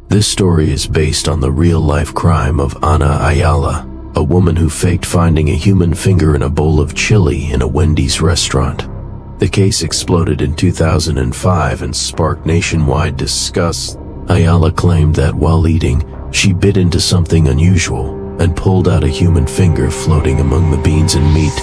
This story is based on the real-life crime of Ana Ayala, a woman who faked finding a human finger in a bowl of chili in a Wendy's restaurant. The case exploded in 2005 and sparked nationwide disgust. Ayala claimed that while eating, she bit into something unusual and pulled out a human finger floating among the beans and meat.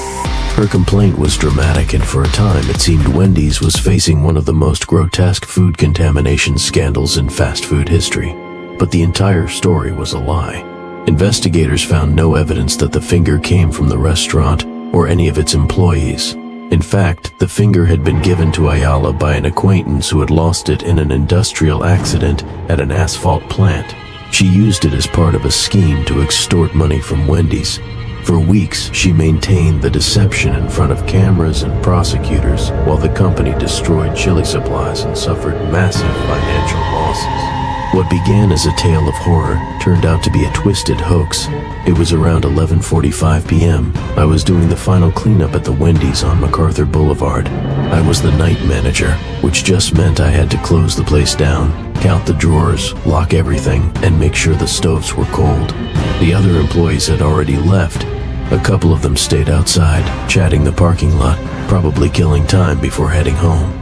Her complaint was dramatic, and for a time it seemed Wendy's was facing one of the most grotesque food contamination scandals in fast food history. But the entire story was a lie. Investigators found no evidence that the finger came from the restaurant or any of its employees. In fact, the finger had been given to Ayala by an acquaintance who had lost it in an industrial accident at an asphalt plant. She used it as part of a scheme to extort money from Wendy's. For weeks, she maintained the deception in front of cameras and prosecutors while the company destroyed chili supplies and suffered massive financial losses. What began as a tale of horror turned out to be a twisted hoax. It was around 11:45 p.m. I was doing the final cleanup at the Wendy's on MacArthur Boulevard. I was the night manager, which just meant I had to close the place down, count the drawers, lock everything, and make sure the stoves were cold. The other employees had already left. A couple of them stayed outside, chatting the parking lot, probably killing time before heading home.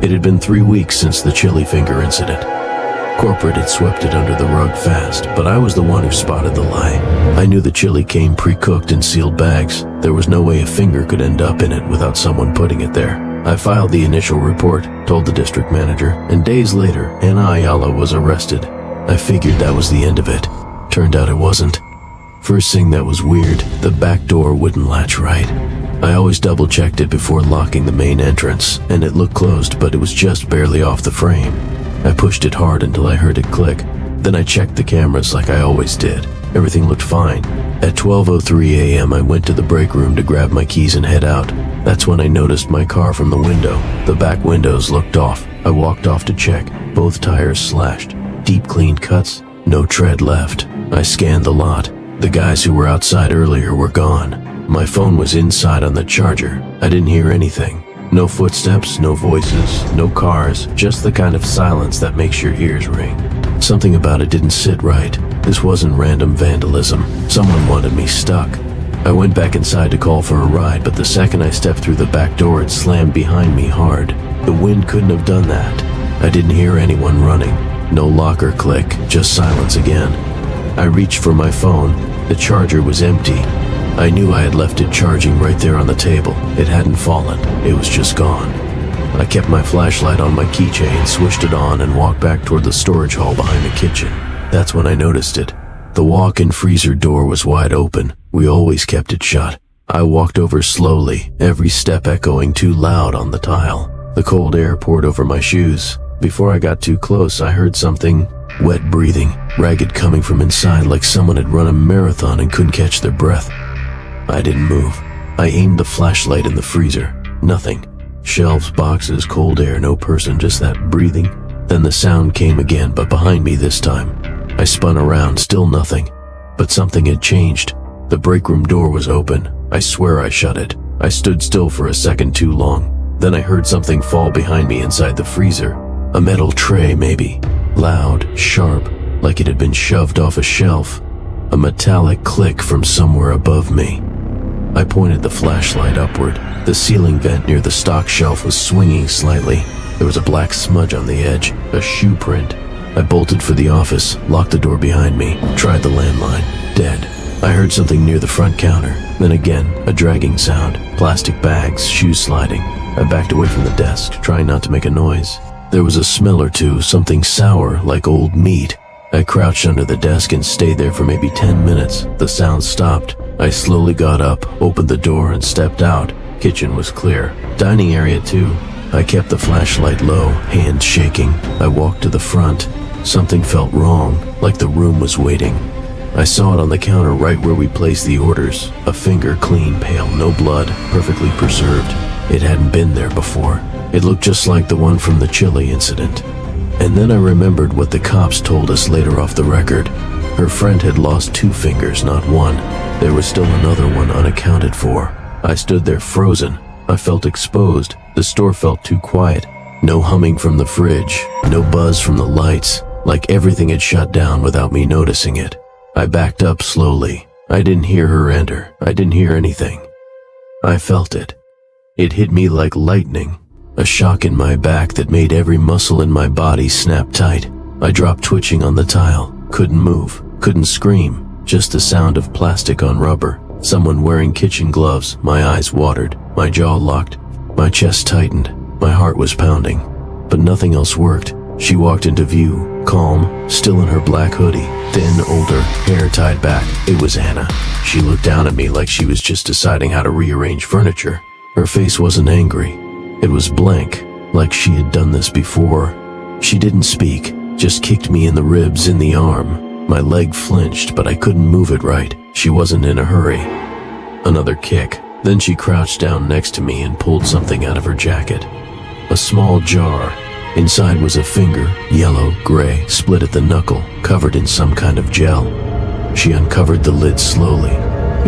It had been 3 weeks since the chili finger incident. Corporate had swept it under the rug fast, but I was the one who spotted the lie. I knew the chili came pre-cooked in sealed bags. There was no way a finger could end up in it without someone putting it there. I filed the initial report, told the district manager, and days later, Ana Ayala was arrested. I figured that was the end of it. Turned out it wasn't. First thing that was weird, the back door wouldn't latch right. I always double-checked it before locking the main entrance, and it looked closed, but it was just barely off the frame. I pushed it hard until I heard it click. Then I checked the cameras like I always did. Everything looked fine. At 12:03 a.m. I went to the break room to grab my keys and head out. That's when I noticed my car from the window. The back windows looked off. I walked off to check. Both tires slashed. Deep clean cuts. No tread left. I scanned the lot. The guys who were outside earlier were gone. My phone was inside on the charger. I didn't hear anything. No footsteps, no voices, no cars, just the kind of silence that makes your ears ring. Something about it didn't sit right. This wasn't random vandalism. Someone wanted me stuck. I went back inside to call for a ride, but the second I stepped through the back door, it slammed behind me hard. The wind couldn't have done that. I didn't hear anyone running. No locker click, just silence again. I reached for my phone. The charger was empty. I knew I had left it charging right there on the table. It hadn't fallen. It was just gone. I kept my flashlight on my keychain, switched it on, and walked back toward the storage hall behind the kitchen. That's when I noticed it. The walk-in freezer door was wide open. We always kept it shut. I walked over slowly, every step echoing too loud on the tile. The cold air poured over my shoes. Before I got too close, I heard something. Wet breathing, ragged coming from inside like someone had run a marathon and couldn't catch their breath. I didn't move. I aimed the flashlight in the freezer. Nothing. Shelves, boxes, cold air, no person, just that breathing. Then the sound came again, but behind me this time. I spun around, still nothing. But something had changed. The break room door was open. I swear I shut it. I stood still for a second too long. Then I heard something fall behind me inside the freezer. A metal tray, maybe. Loud, sharp, like it had been shoved off a shelf. A metallic click from somewhere above me. I pointed the flashlight upward. The ceiling vent near the stock shelf was swinging slightly. There was a black smudge on the edge, a shoe print. I bolted for the office, locked the door behind me, tried the landline. Dead. I heard something near the front counter. Then again, a dragging sound. Plastic bags, shoes sliding. I backed away from the desk, trying not to make a noise. There was a smell or two, something sour, like old meat. I crouched under the desk and stayed there for maybe 10 minutes. The sound stopped. I slowly got up, opened the door, and stepped out. Kitchen was clear. Dining area too. I kept the flashlight low, hands shaking. I walked to the front. Something felt wrong, like the room was waiting. I saw it on the counter right where we placed the orders. A finger, clean, pale, no blood, perfectly preserved. It hadn't been there before. It looked just like the one from the chili incident. And then I remembered what the cops told us later off the record. Her friend had lost 2 fingers, not one. There was still another one unaccounted for. I stood there frozen. I felt exposed. The store felt too quiet. No humming from the fridge. No buzz from the lights. like everything had shut down without me noticing it. I backed up slowly. I didn't hear her enter. I didn't hear anything. I felt it. It hit me like lightning, a shock in my back that made every muscle in my body snap tight. I dropped twitching on the tile, couldn't move, couldn't scream, just the sound of plastic on rubber. Someone wearing kitchen gloves. My eyes watered, my jaw locked, my chest tightened, my heart was pounding. But nothing else worked. She walked into view, calm, still in her black hoodie, thin, older, hair tied back. It was Anna. She looked down at me like she was just deciding how to rearrange furniture. Her face wasn't angry. It was blank, like she had done this before. She didn't speak, just kicked me in the ribs, in the arm. My leg flinched, but I couldn't move it right. She wasn't in a hurry. Another kick. Then she crouched down next to me and pulled something out of her jacket. A small jar. Inside was a finger, yellow, gray, split at the knuckle, covered in some kind of gel. She uncovered the lid slowly.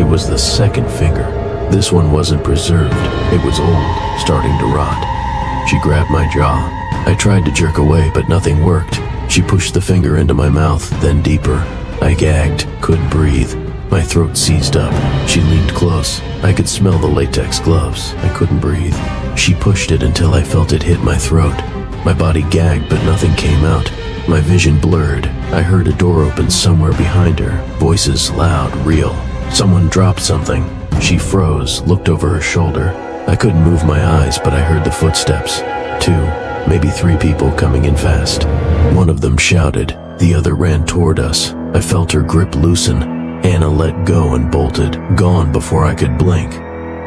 It was the second finger. This one wasn't preserved. It was old, starting to rot. She grabbed my jaw. I tried to jerk away, but nothing worked. She pushed the finger into my mouth, then deeper. I gagged, couldn't breathe. My throat seized up. She leaned close. I could smell the latex gloves. I couldn't breathe. She pushed it until I felt it hit my throat. My body gagged, but nothing came out. My vision blurred. I heard a door open somewhere behind her. Voices loud, real. Someone dropped something. She froze, looked over her shoulder. I couldn't move my eyes, but I heard the footsteps. 2, maybe 3 people coming in fast. One of them shouted. The other ran toward us. I felt her grip loosen. Anna let go and bolted, gone before I could blink.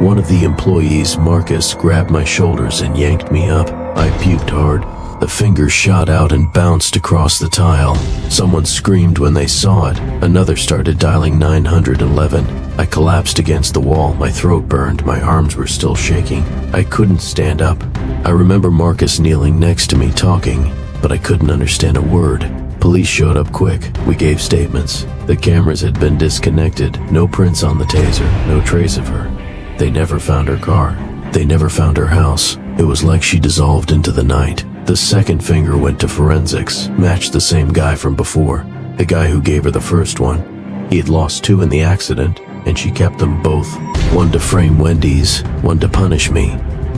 One of the employees, Marcus, grabbed my shoulders and yanked me up. I puked hard. The finger shot out and bounced across the tile. Someone screamed when they saw it. Another started dialing 911. I collapsed against the wall. My throat burned. My arms were still shaking. I couldn't stand up. I remember Marcus kneeling next to me talking, but I couldn't understand a word. Police showed up quick. We gave statements. The cameras had been disconnected. No prints on the taser. No trace of her. They never found her car. They never found her house. It was like she dissolved into the night. The second finger went to forensics, matched the same guy from before, the guy who gave her the first one. He had lost 2 in the accident, and she kept them both. One to frame Wendy's, one to punish me.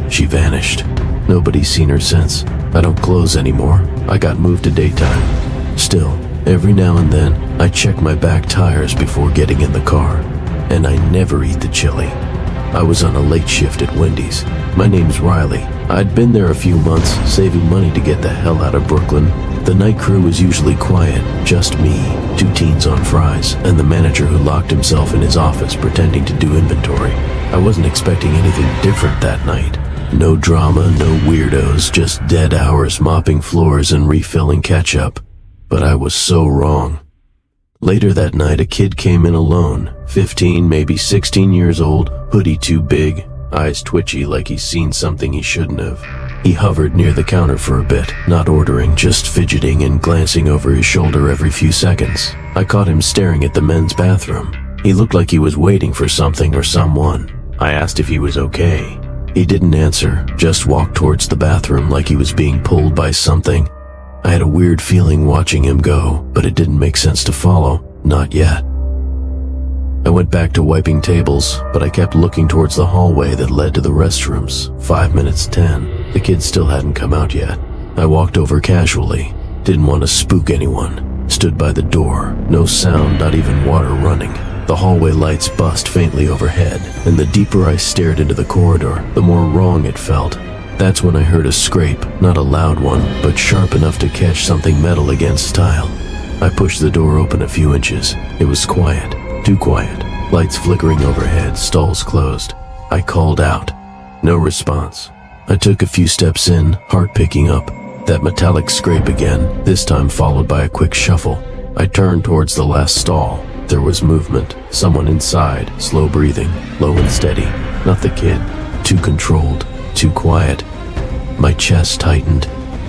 She vanished. Nobody's seen her since. I don't close anymore. I got moved to daytime. Still, every now and then, I check my back tires before getting in the car, and I never eat the chili. I was on a late shift at Wendy's. My name's Riley. I'd been there a few months, saving money to get the hell out of Brooklyn. The night crew was usually quiet, just me, 2 teens on fries, and the manager who locked himself in his office pretending to do inventory. I wasn't expecting anything different that night. No drama, no weirdos, just dead hours mopping floors and refilling ketchup. But I was so wrong. Later that night, a kid came in alone, 15, maybe 16 years old, hoodie too big, eyes twitchy like he's seen something he shouldn't have. He hovered near the counter for a bit, not ordering, just fidgeting and glancing over his shoulder every few seconds. I caught him staring at the men's bathroom. He looked like he was waiting for something or someone. I asked if he was okay. He didn't answer, just walked towards the bathroom like he was being pulled by something. I had a weird feeling watching him go, but it didn't make sense to follow, not yet. I went back to wiping tables, but I kept looking towards the hallway that led to the restrooms. 5 minutes 10. The kid still hadn't come out yet. I walked over casually. Didn't want to spook anyone. Stood by the door. No sound, not even water running. The hallway lights buzzed faintly overhead, and the deeper I stared into the corridor, the more wrong it felt. That's when I heard a scrape, not a loud one, but sharp enough to catch something metal against tile. I pushed the door open a few inches. It was quiet, too quiet. Lights flickering overhead, stalls closed. I called out. No response. I took a few steps in, heart picking up. That metallic scrape again, this time followed by a quick shuffle. I turned towards the last stall. There was movement. Someone inside, slow breathing, low and steady. Not the kid. Too controlled, too quiet. My chest tightened.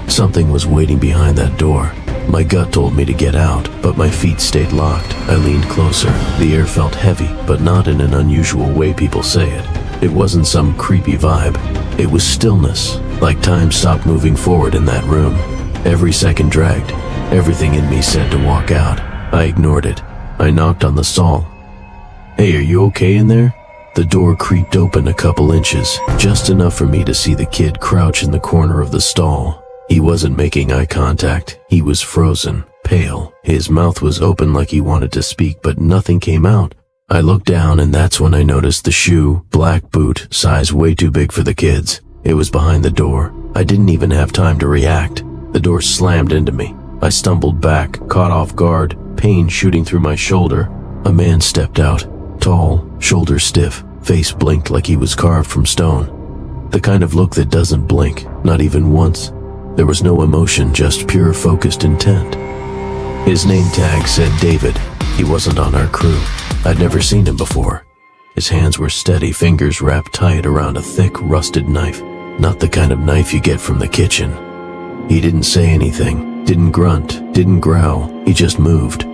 Something was waiting behind that door. My gut told me to get out, but my feet stayed locked. I leaned closer. The air felt heavy, but not in an unusual way people say it. It wasn't some creepy vibe. It was stillness, like time stopped moving forward in that room. Every second dragged. Everything in me said to walk out. I ignored it. I knocked on the stall. "Hey, are you okay in there?" The door creaked open a couple inches, just enough for me to see the kid crouch in the corner of the stall. He wasn't making eye contact. He was frozen, pale. His mouth was open like he wanted to speak, but nothing came out. I looked down, and that's when I noticed the shoe, black boot, size way too big for the kids. It was behind the door. I didn't even have time to react. The door slammed into me. I stumbled back, caught off guard, pain shooting through my shoulder. A man stepped out, tall, shoulders stiff, face blinked like he was carved from stone. The kind of look that doesn't blink, not even once. There was no emotion, just pure focused intent. His name tag said David. He wasn't on our crew. I'd never seen him before. His hands were steady, fingers wrapped tight around a thick, rusted knife. Not the kind of knife you get from the kitchen. He didn't say anything, didn't grunt, didn't growl. He just moved.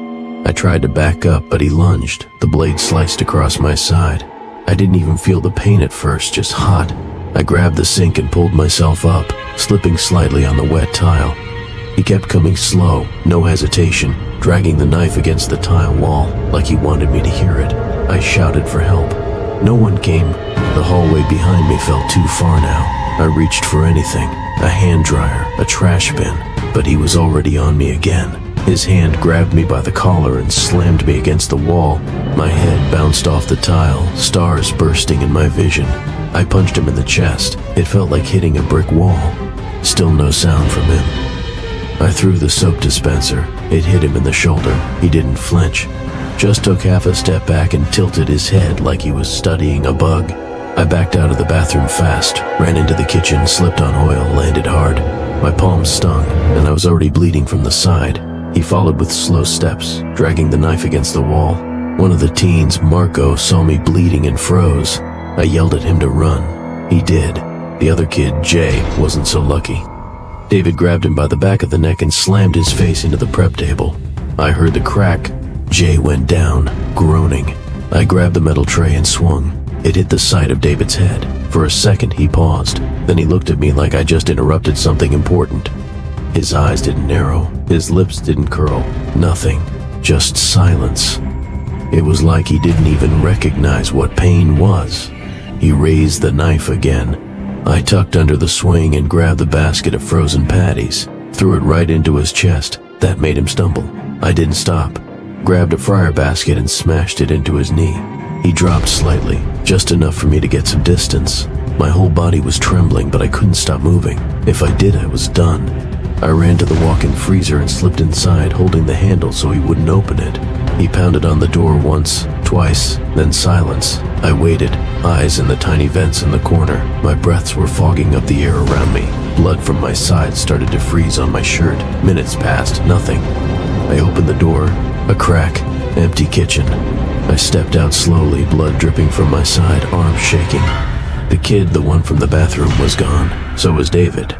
I tried to back up, but he lunged. The blade sliced across my side. I didn't even feel the pain at first, just hot. I grabbed the sink and pulled myself up, slipping slightly on the wet tile. He kept coming slow, no hesitation, dragging the knife against the tile wall, like he wanted me to hear it. I shouted for help. No one came. The hallway behind me felt too far now. I reached for anything, a hand dryer, a trash bin, but he was already on me again. His hand grabbed me by the collar and slammed me against the wall. My head bounced off the tile, stars bursting in my vision. I punched him in the chest. It felt like hitting a brick wall. Still no sound from him. I threw the soap dispenser. It hit him in the shoulder. He didn't flinch. Just took half a step back and tilted his head like he was studying a bug. I backed out of the bathroom fast, ran into the kitchen, slipped on oil, landed hard. My palms stung, and I was already bleeding from the side. He followed with slow steps, dragging the knife against the wall. One of the teens, Marco, saw me bleeding and froze. I yelled at him to run. He did. The other kid, Jay, wasn't so lucky. David grabbed him by the back of the neck and slammed his face into the prep table. I heard the crack. Jay went down, groaning. I grabbed the metal tray and swung. It hit the side of David's head. For a second, he paused. Then he looked at me like I just interrupted something important. His eyes didn't narrow. His lips didn't curl. Nothing. Just silence. It was like he didn't even recognize what pain was. He raised the knife again. I tucked under the swing and grabbed the basket of frozen patties, threw it right into his chest. That made him stumble. I didn't stop. Grabbed a fryer basket and smashed it into his knee. He dropped slightly, just enough for me to get some distance. My whole body was trembling, but I couldn't stop moving. If I did, I was done. I ran to the walk-in freezer and slipped inside, holding the handle so he wouldn't open it. He pounded on the door once, twice, then silence. I waited, eyes in the tiny vents in the corner. My breaths were fogging up the air around me. Blood from my side started to freeze on my shirt. Minutes passed, nothing. I opened the door, a crack, empty kitchen. I stepped out slowly, blood dripping from my side, arms shaking. The kid, the one from the bathroom, was gone. So was David.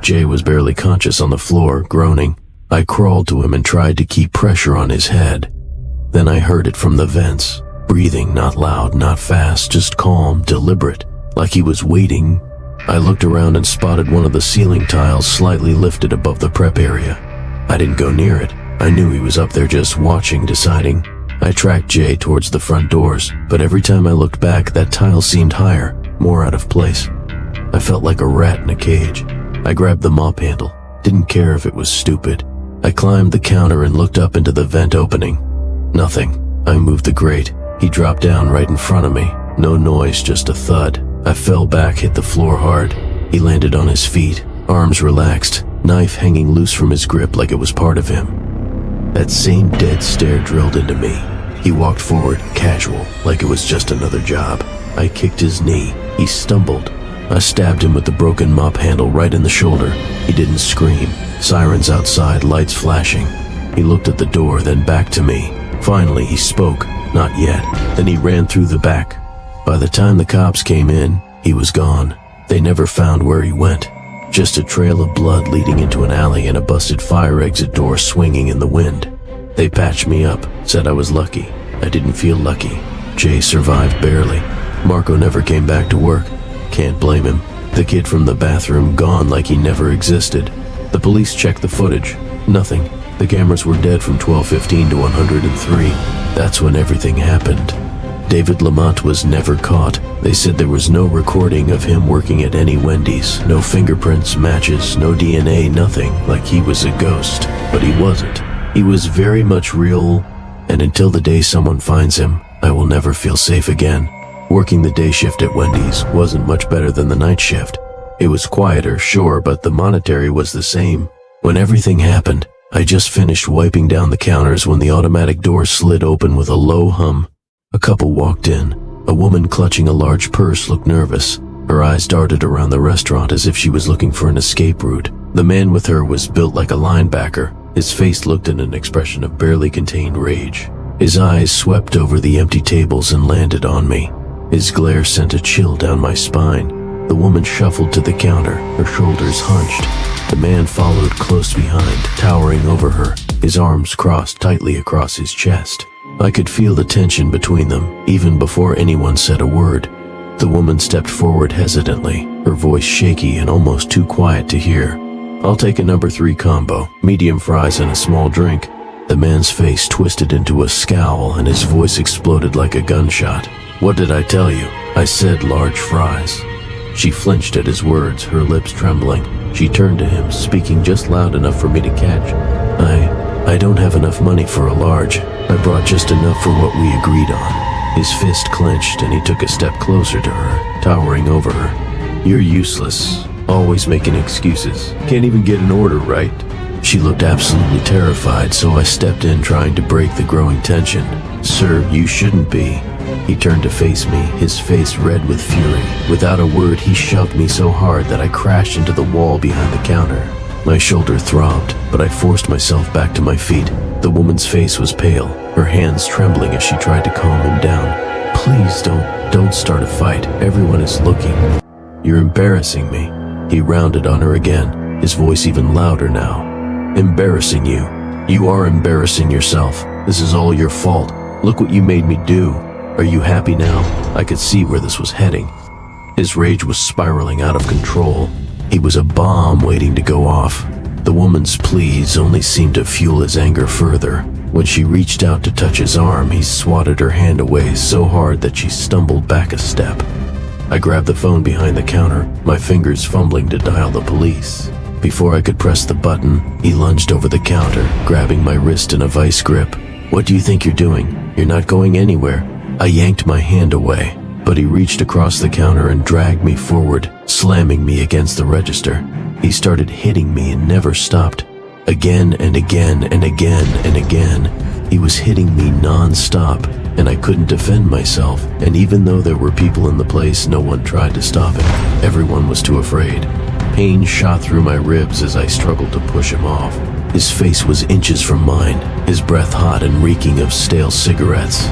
Jay was barely conscious on the floor, groaning. I crawled to him and tried to keep pressure on his head. Then I heard it from the vents. Breathing, not loud, not fast, just calm, deliberate, like he was waiting. I looked around and spotted one of the ceiling tiles slightly lifted above the prep area. I didn't go near it. I knew he was up there just watching, deciding. I tracked Jay towards the front doors, but every time I looked back, that tile seemed higher, more out of place. I felt like a rat in a cage. I grabbed the mop handle. Didn't care if it was stupid. I climbed the counter and looked up into the vent opening. Nothing. I moved the grate. He dropped down right in front of me. No noise, just a thud. I fell back, hit the floor hard. He landed on his feet, arms relaxed, knife hanging loose from his grip like it was part of him. That same dead stare drilled into me. He walked forward, casual, like it was just another job. I kicked his knee. He stumbled. I stabbed him with the broken mop handle right in the shoulder. He didn't scream. Sirens outside, lights flashing. He looked at the door, then back to me. Finally, he spoke. Not yet. Then he ran through the back. By the time the cops came in, he was gone. They never found where he went. Just a trail of blood leading into an alley and a busted fire exit door swinging in the wind. They patched me up, said I was lucky. I didn't feel lucky. Jay survived barely. Marco never came back to work. Can't blame him. The kid from the bathroom gone like he never existed. The police checked the footage. Nothing. The cameras were dead from 12:15 to 103. That's when everything happened. David Lamont was never caught. They said there was no recording of him working at any Wendy's. No fingerprints, matches, no DNA, nothing, like he was a ghost. But he wasn't. He was very much real, and until the day someone finds him, I will never feel safe again. Working the day shift at Wendy's wasn't much better than the night shift. It was quieter, sure, but the monetary was the same. When everything happened, I just finished wiping down the counters when the automatic door slid open with a low hum. A couple walked in. A woman clutching a large purse looked nervous. Her eyes darted around the restaurant as if she was looking for an escape route. The man with her was built like a linebacker. His face looked in an expression of barely contained rage. His eyes swept over the empty tables and landed on me. His glare sent a chill down my spine. The woman shuffled to the counter, her shoulders hunched. The man followed close behind, towering over her, his arms crossed tightly across his chest. I could feel the tension between them, even before anyone said a word. The woman stepped forward hesitantly, her voice shaky and almost too quiet to hear. "I'll take a number 3 combo, medium fries and a small drink." The man's face twisted into a scowl and his voice exploded like a gunshot. "What did I tell you? I said large fries." She flinched at his words, her lips trembling. She turned to him, speaking just loud enough for me to catch. I don't have enough money for a large. I brought just enough for what we agreed on." His fist clenched and he took a step closer to her, towering over her. "You're useless. Always making excuses. Can't even get an order right." She looked absolutely terrified, so I stepped in trying to break the growing tension. "Sir, you shouldn't be." He turned to face me, his face red with fury. Without a word, he shoved me so hard that I crashed into the wall behind the counter. My shoulder throbbed, but I forced myself back to my feet. The woman's face was pale, her hands trembling as she tried to calm him down. "Please don't start a fight. Everyone is looking." "You're embarrassing me." He rounded on her again, his voice even louder now. "Embarrassing you. You are embarrassing yourself. This is all your fault. Look what you made me do. Are you happy now?" I could see where this was heading. His rage was spiraling out of control. He was a bomb waiting to go off. The woman's pleas only seemed to fuel his anger further. When she reached out to touch his arm, he swatted her hand away so hard that she stumbled back a step. I grabbed the phone behind the counter, my fingers fumbling to dial the police. Before I could press the button, he lunged over the counter, grabbing my wrist in a vice grip. "What do you think you're doing? You're not going anywhere." I yanked my hand away, but he reached across the counter and dragged me forward, slamming me against the register. He started hitting me and never stopped. Again and again and again and again. He was hitting me non-stop, and I couldn't defend myself. And even though there were people in the place, no one tried to stop him. Everyone was too afraid. Pain shot through my ribs as I struggled to push him off. His face was inches from mine, his breath hot and reeking of stale cigarettes.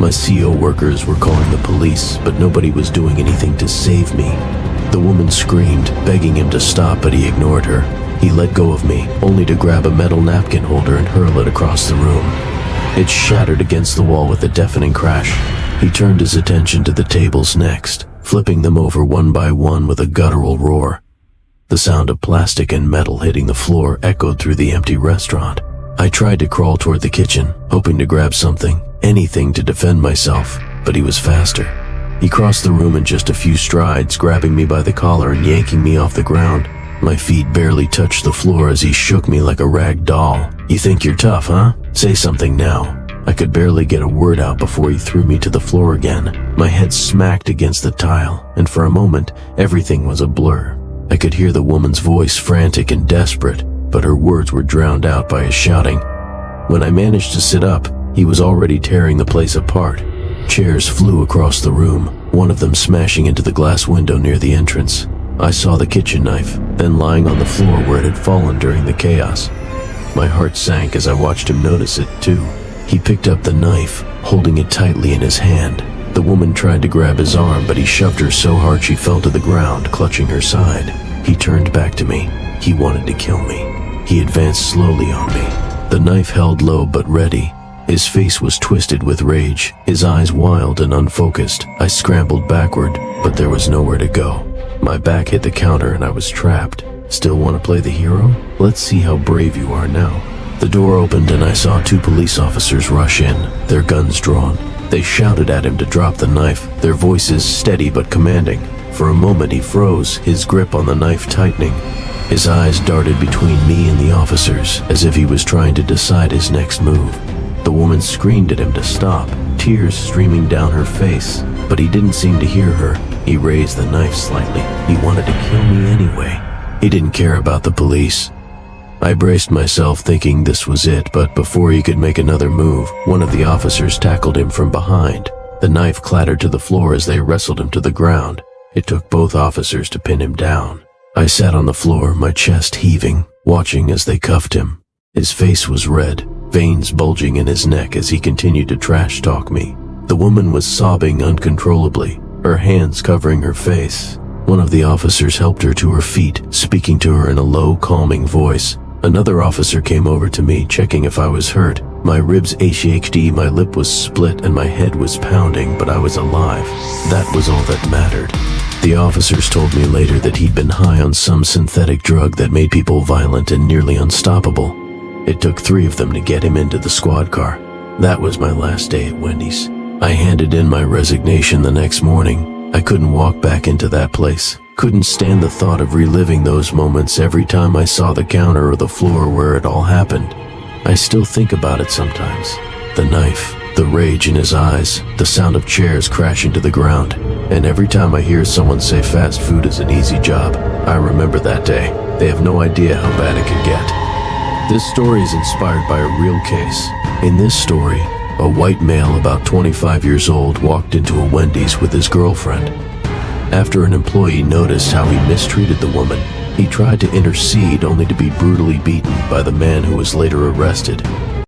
My CO workers were calling the police, but nobody was doing anything to save me. The woman screamed, begging him to stop, but he ignored her. He let go of me, only to grab a metal napkin holder and hurl it across the room. It shattered against the wall with a deafening crash. He turned his attention to the tables next, flipping them over one by one with a guttural roar. The sound of plastic and metal hitting the floor echoed through the empty restaurant. I tried to crawl toward the kitchen, hoping to grab something, anything to defend myself, but he was faster. He crossed the room in just a few strides, grabbing me by the collar and yanking me off the ground. My feet barely touched the floor as he shook me like a rag doll. "You think you're tough, huh? Say something now." I could barely get a word out before he threw me to the floor again. My head smacked against the tile, and for a moment, everything was a blur. I could hear the woman's voice, frantic and desperate, but her words were drowned out by his shouting. When I managed to sit up, he was already tearing the place apart. Chairs flew across the room, one of them smashing into the glass window near the entrance. I saw the kitchen knife, then lying on the floor where it had fallen during the chaos. My heart sank as I watched him notice it, too. He picked up the knife, holding it tightly in his hand. The woman tried to grab his arm, but he shoved her so hard she fell to the ground, clutching her side. He turned back to me. He wanted to kill me. He advanced slowly on me, the knife held low but ready. His face was twisted with rage, his eyes wild and unfocused. I scrambled backward, but there was nowhere to go. My back hit the counter and I was trapped. Still want to play the hero? Let's see how brave you are now. The door opened and I saw two police officers rush in, their guns drawn. They shouted at him to drop the knife, their voices steady but commanding. For a moment he froze, his grip on the knife tightening. His eyes darted between me and the officers, as if he was trying to decide his next move. The woman screamed at him to stop, tears streaming down her face, but he didn't seem to hear her. He raised the knife slightly. He wanted to kill me anyway. He didn't care about the police. I braced myself thinking this was it, but before he could make another move, one of the officers tackled him from behind. The knife clattered to the floor as they wrestled him to the ground. It took both officers to pin him down. I sat on the floor, my chest heaving, watching as they cuffed him. His face was red, veins bulging in his neck as he continued to trash talk me. The woman was sobbing uncontrollably, her hands covering her face. One of the officers helped her to her feet, speaking to her in a low, calming voice. Another officer came over to me, checking if I was hurt. My ribs ached, my lip was split, and my head was pounding, but I was alive. That was all that mattered. The officers told me later that he'd been high on some synthetic drug that made people violent and nearly unstoppable. It took 3 of them to get him into the squad car. That was my last day at Wendy's. I handed in my resignation the next morning. I couldn't walk back into that place. Couldn't stand the thought of reliving those moments every time I saw the counter or the floor where it all happened. I still think about it sometimes. The knife, the rage in his eyes, the sound of chairs crashing to the ground. And every time I hear someone say fast food is an easy job, I remember that day. They have no idea how bad it could get. This story is inspired by a real case. In this story, a white male about 25 years old walked into a Wendy's with his girlfriend. After an employee noticed how he mistreated the woman, he tried to intercede only to be brutally beaten by the man who was later arrested.